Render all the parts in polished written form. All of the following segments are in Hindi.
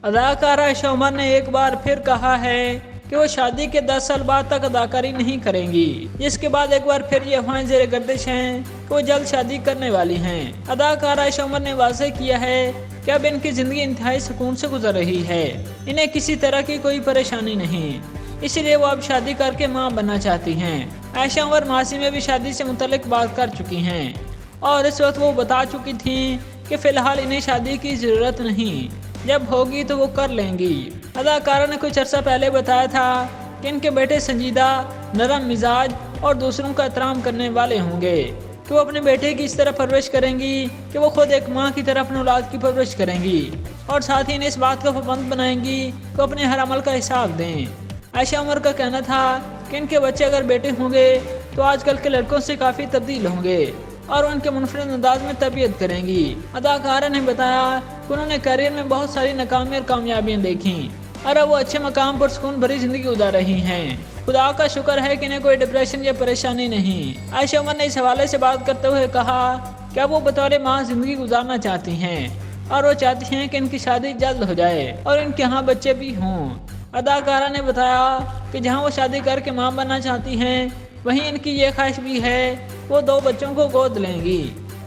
अदाकारा आयशा उमर ने एक बार फिर कहा है कि वो शादी के 10 साल बाद तक अदाकारी नहीं करेंगी, जिसके बाद एक बार फिर ये अफवाहें ज़ेर गर्दिश हैं कि वो जल्द शादी करने वाली हैं। अदाकारा आयशा उमर ने वाज़ेह किया है कि अब इनकी ज़िंदगी इंतहाई सुकून से गुजर रही है, इन्हें किसी तरह की कोई परेशानी नहीं, इसलिए वो अब शादी करके माँ बनना चाहती हैं। आयशा उमर मासी में भी शादी से मुतल्लिक बात कर चुकी हैं और इस वक्त वो बता चुकी थी कि फ़िलहाल इन्हें शादी की ज़रूरत नहीं, जब होगी तो वो कर लेंगी। अदाकारा ने कुछ अर्सा पहले बताया था कि इनके बेटे संजीदा, नरम मिजाज और दूसरों का एहतराम करने वाले होंगे, कि वो अपने बेटे की इस तरह परवरिश करेंगी कि वो खुद एक माँ की तरह अपने औलाद की परवरिश करेंगी और साथ ही इन्हें इस बात का पाबंद बनाएंगी कि अपने हर अमल का हिसाब दें। आयशा उमर का कहना था कि इनके बच्चे अगर बेटे होंगे तो आजकल के लड़कों से काफ़ी तब्दील होंगे और उनके मुनफरद अंदाज में तरबियत करेंगी। अदाकारा ने बताया कि उन्होंने करियर में बहुत सारी नाकामी और कामयाबियां देखी और अब वो अच्छे मकाम पर सुकून भरी जिंदगी गुजार रही हैं। खुदा का शुक्र है कि इन्हें कोई डिप्रेशन या परेशानी नहीं। आयशा उमर ने इस हवाले से बात करते हुए कहा कि अब वो बतौर माँ जिंदगी गुजारना चाहती हैं और वो चाहती हैं कि इनकी शादी जल्द हो जाए और इनके यहाँ बच्चे भी हों। अदाकारा ने बताया कि जहाँ वो शादी करके माँ बनना चाहती हैं, वहीं इनकी ये ख्वाहिश भी है वो 2 बच्चों को गोद लेंगी।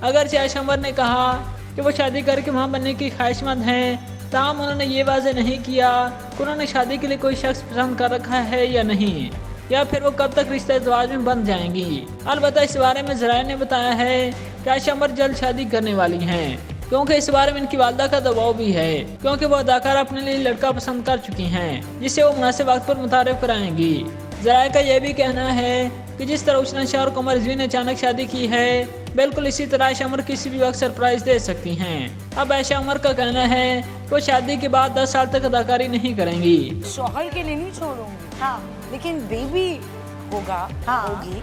अगरचे आयशा उमर ने कहा कि वो शादी करके माँ बनने की ख्वाहिशमंद हैं, ताहम उन्होंने ये वाज़ेह नहीं किया कि उन्होंने शादी के लिए कोई शख्स पसंद कर रखा है या नहीं, या फिर वो कब तक रिश्ते इज़्वाज में बंध जाएंगी। अलबत्ता इस बारे में ज़राए ने बताया है कि आयशा उमर जल्द शादी करने वाली हैं, क्योंकि इस बारे में इनकी वालदा का दबाव भी है, क्योंकि वो अदाकारा अपने लिए लड़का पसंद कर चुकी हैं जिसे वो मुनासिब वक्त पर मुतारिफ कराएंगी। ज़राए का यह भी कहना है कि जिस तरह उसने शाह और कमर रिजवी ने अचानक शादी की है, बिल्कुल इसी तरह आयशा उमर किसी भी वक्त सरप्राइज दे सकती हैं। अब आयशा उमर का कहना है कि वो शादी के बाद 10 साल तक अदाकारी नहीं करेंगी। शौहर के लिए नहीं छोड़ूंगी, हाँ, लेकिन बेबी होगा, हाँ, होगी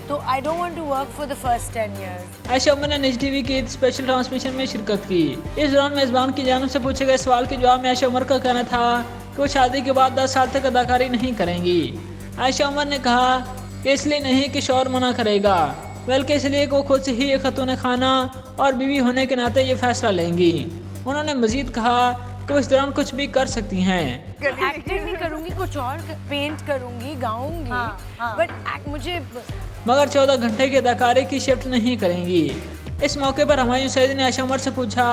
तो I don't want to work for the first 10 years। Ayesha Umar ने निज टीवी की स्पेशल ट्रांसमिशन में शिरकत की। इस दौरान मेजबान की जानिब से पूछे गए सवाल के जवाब में आयशा उमर का कहना था कि वो शादी के बाद 10 साल तक अदाकारी नहीं करेंगी। आयशा उमर ने कहा कि इसलिए नहीं कि शौहर मना करेगा, बल्कि इसलिए कि वो खुद से ही एक खतून खाना और बीवी होने के नाते ये फैसला लेंगी। उन्होंने मजीद कहा कि वो इस दौरान कुछ भी कर सकती हैं। एक्टिंग नहीं करूंगी, कुछ और पेंट करूंगी, गाऊंगी, हाँ। बट मुझे मगर 14 घंटे की अदाकारी की शिफ्ट नहीं करेंगी। इस मौके पर हुमायूं सईद ने आयशा उमर से पूछा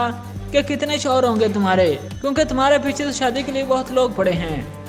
कि कितने शौहर होंगे तुम्हारे, क्योंकि तुम्हारे पीछे तो शादी के लिए बहुत लोग पड़े हैं।